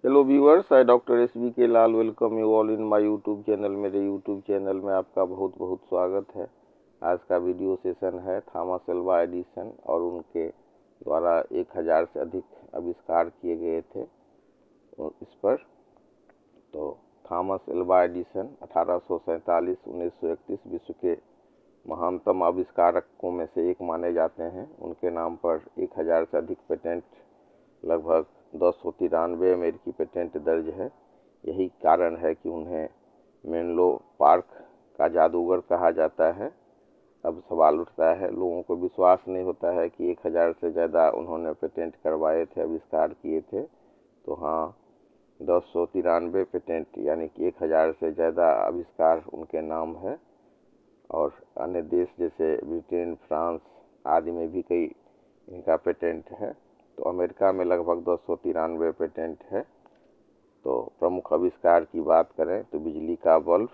Hello viewers, I doctor SBK Lal welcome you all in my YouTube channel. मेरे YouTube channel में आपका बहुत बहुत स्वागत है। आज का वीडियो सेशन है थॉमस एल्वा एडिसन और उनके द्वारा 1000 से अधिक आविष्कार किए गए थे इस पर। तो थॉमस एल्वा एडिसन 1847-1931 विश्व के महानतम आविष्कारकों में से एक माने जाते हैं। उनके नाम पर 1000 से अधिक पेटेंट, लगभग 1093 अमेरिकी पेटेंट दर्ज है। यही कारण है कि उन्हें मेनलो पार्क का जादूगर कहा जाता है। अब सवाल उठता है, लोगों को विश्वास नहीं होता है कि 1000 से ज़्यादा उन्होंने पेटेंट करवाए थे, आविष्कार किए थे। तो हाँ, 1093 पेटेंट यानी कि 1000 से ज़्यादा आविष्कार उनके नाम है। और अन्य देश जैसे ब्रिटेन, फ्रांस आदि में भी कई इनका पेटेंट है। तो अमेरिका में लगभग 293 पेटेंट है। तो प्रमुख आविष्कार की बात करें तो बिजली का बल्ब,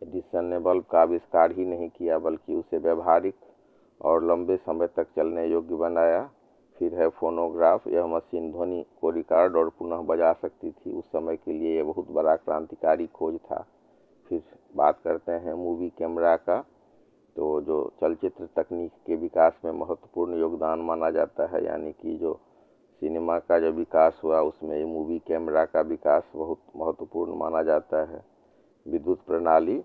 एडिसन ने बल्ब का आविष्कार ही नहीं किया बल्कि उसे व्यवहारिक और लंबे समय तक चलने योग्य बनाया। फिर है फोनोग्राफ, यह मशीन ध्वनि को रिकॉर्ड और पुनः बजा सकती थी। उस समय के लिए यह बहुत बड़ा क्रांतिकारी खोज था। फिर बात करते हैं मूवी कैमरा का, तो जो चलचित्र तकनीक के विकास में महत्वपूर्ण योगदान माना जाता है, यानी कि जो सिनेमा का जो विकास हुआ उसमें मूवी कैमरा का विकास बहुत महत्वपूर्ण माना जाता है। विद्युत प्रणाली,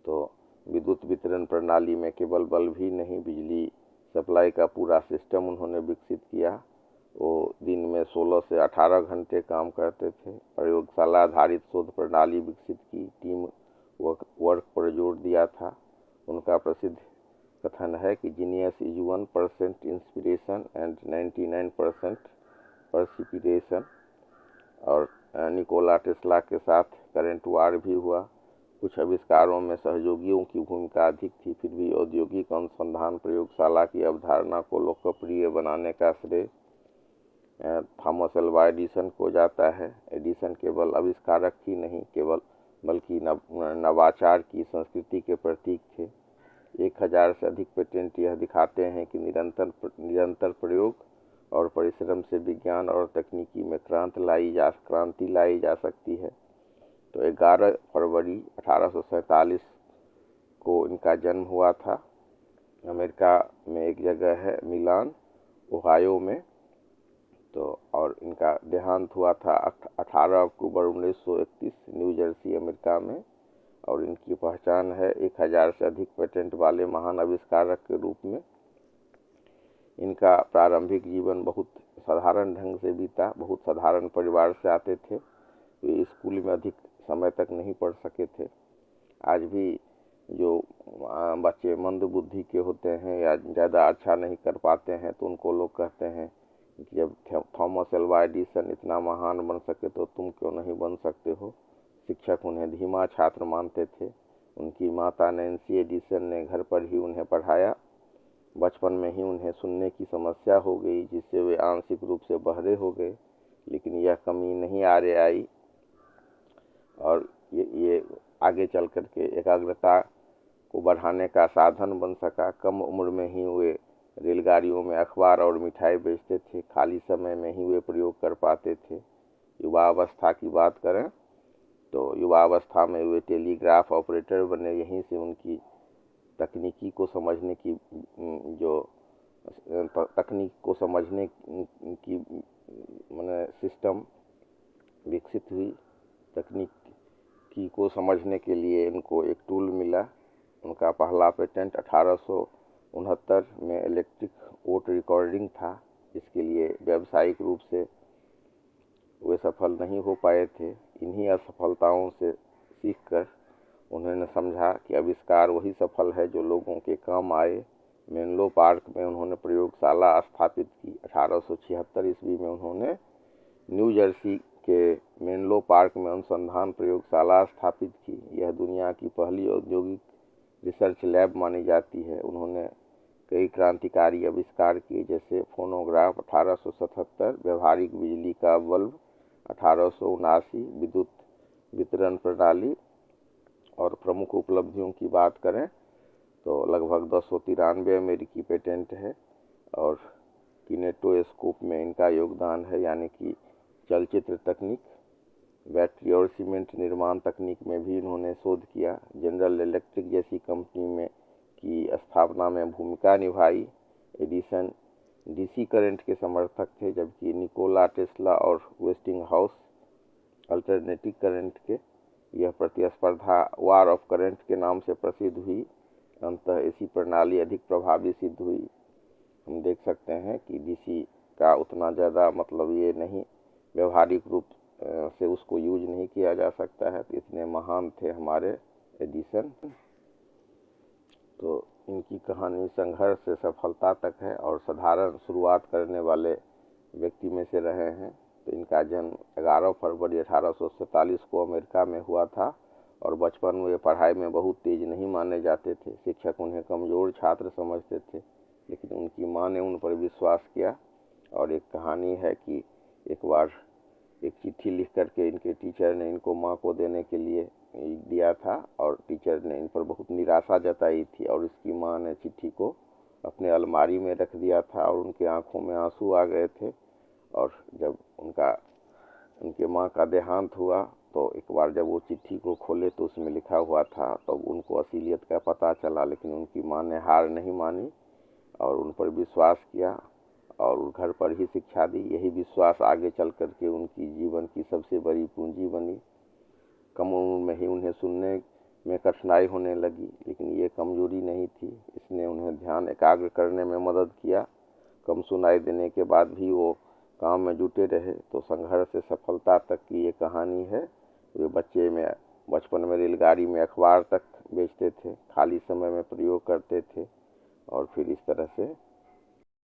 तो विद्युत वितरण प्रणाली में केवल बल्ब ही नहीं, बिजली सप्लाई का पूरा सिस्टम उन्होंने विकसित किया। वो दिन में 16 से 18 घंटे काम करते थे। प्रयोगशाला आधारित शोध प्रणाली विकसित की, टीम वर्क पर जोर दिया था। उनका प्रसिद्ध कथन है कि जीनियस इज 1% इंस्पिरेशन एंड 99% परसिपिटेशन। और निकोला टेस्ला के साथ करंट वार भी हुआ। कुछ आविष्कारों में सहयोगियों की भूमिका अधिक थी, फिर भी औद्योगिक अनुसंधान प्रयोगशाला की अवधारणा को लोकप्रिय बनाने का श्रेय थॉमस एल्वा एडिसन को जाता है। एडिसन केवल आविष्कारक ही नहीं बल्कि नवाचार की संस्कृति के प्रतीक थे। 1000 से अधिक पेटेंट यह दिखाते हैं कि निरंतर प्रयोग और परिश्रम से विज्ञान और तकनीकी में क्रांति लाई जा सकती है। तो 11 फरवरी 1847 को इनका जन्म हुआ था। अमेरिका में एक जगह है मिलान, ओहायो में। तो और इनका देहांत हुआ था 18 अक्टूबर 1931 न्यू जर्सी, अमेरिका में। और इनकी पहचान है 1000 से अधिक पेटेंट वाले महान आविष्कारक के रूप में। इनका प्रारंभिक जीवन बहुत साधारण ढंग से बीता। बहुत साधारण परिवार से आते थे। वे स्कूल में अधिक समय तक नहीं पढ़ सके थे। आज भी जो बच्चे मंद बुद्धि के होते हैं या ज़्यादा अच्छा नहीं कर पाते हैं, तो उनको लोग कहते हैं कि जब थॉमस एल्वा एडिसन इतना महान बन सके तो तुम क्यों नहीं बन सकते हो। शिक्षक उन्हें धीमा छात्र मानते थे। उनकी माता नैन्सी एडिसन ने घर पर ही उन्हें पढ़ाया। बचपन में ही उन्हें सुनने की समस्या हो गई, जिससे वे आंशिक रूप से बहरे हो गए। लेकिन यह कमी नहीं आगे आई और ये आगे चल करके एकाग्रता को बढ़ाने का साधन बन सका। कम उम्र में ही वे रेलगाड़ियों में अखबार और मिठाई बेचते थे। खाली समय में ही वे प्रयोग कर पाते थे। युवा अवस्था की बात करें तो युवावस्था में वे टेलीग्राफ ऑपरेटर बने। यहीं से उनकी तकनीक को समझने की माने सिस्टम विकसित हुई। तकनीकी को समझने के लिए इनको एक टूल मिला। उनका पहला पेटेंट 1869 में इलेक्ट्रिक वोट रिकॉर्डिंग था। इसके लिए व्यावसायिक रूप से वे सफल नहीं हो पाए थे। इन्हीं असफलताओं से सीखकर उन्होंने समझा कि आविष्कार वही सफल है जो लोगों के काम आए। मेनलो पार्क में उन्होंने प्रयोगशाला स्थापित की। 1876 ईस्वी में उन्होंने न्यू जर्सी के मेनलो पार्क में अनुसंधान प्रयोगशाला स्थापित की। यह दुनिया की पहली औद्योगिक रिसर्च लैब मानी जाती है। उन्होंने कई क्रांतिकारी आविष्कार किए, जैसे फोनोग्राफ 1877, व्यवहारिक बिजली का बल्ब 1879, विद्युत वितरण प्रणाली। और प्रमुख उपलब्धियों की बात करें तो लगभग 293 अमेरिकी पेटेंट है। और किनेटोस्कोप में इनका योगदान है, यानी कि चलचित्र तकनीक, बैटरी और सीमेंट निर्माण तकनीक में भी इन्होंने शोध किया। जनरल इलेक्ट्रिक जैसी कंपनी में की स्थापना में भूमिका निभाई। एडिसन डीसी करंट के समर्थक थे, जबकि निकोला टेस्ला और वेस्टिंगहाउस अल्टरनेटिव करंट के। यह प्रतिस्पर्धा वार ऑफ करंट के नाम से प्रसिद्ध हुई। अंततः एसी प्रणाली अधिक प्रभावी सिद्ध हुई। हम देख सकते हैं कि डीसी का उतना ज़्यादा मतलब ये नहीं, व्यवहारिक रूप से उसको यूज नहीं किया जा सकता है। तो इतने महान थे हमारे एडिसन। तो इनकी कहानी संघर्ष से सफलता तक है और साधारण शुरुआत करने वाले व्यक्ति में से रहे हैं। तो इनका जन्म 11 फरवरी 1847 को अमेरिका में हुआ था और बचपन में वे पढ़ाई में बहुत तेज नहीं माने जाते थे। शिक्षक उन्हें कमज़ोर छात्र समझते थे, लेकिन उनकी माँ ने उन पर विश्वास किया। और एक कहानी है कि एक बार एक चिट्ठी लिख करके इनके टीचर ने इनको माँ को देने के लिए दिया था और टीचर ने इन पर बहुत निराशा जताई थी और इसकी माँ ने चिट्ठी को अपने अलमारी में रख दिया था और उनके आंखों में आंसू आ गए थे। और जब उनके माँ का देहांत हुआ तो एक बार जब वो चिट्ठी को खोले तो उसमें लिखा हुआ था, तो उनको असलियत का पता चला। लेकिन उनकी माँ ने हार नहीं मानी और उन पर विश्वास किया और घर पर ही शिक्षा दी। यही विश्वास आगे चल करके उनकी जीवन की सबसे बड़ी पूंजी बनी। कम उम्र में ही उन्हें सुनने में कठिनाई होने लगी, लेकिन ये कमजोरी नहीं थी, इसने उन्हें ध्यान एकाग्र करने में मदद किया। कम सुनाई देने के बाद भी वो काम में जुटे रहे। तो संघर्ष से सफलता तक की ये कहानी है। वे बचपन में रेलगाड़ी में अखबार तक बेचते थे, खाली समय में प्रयोग करते थे और फिर इस तरह से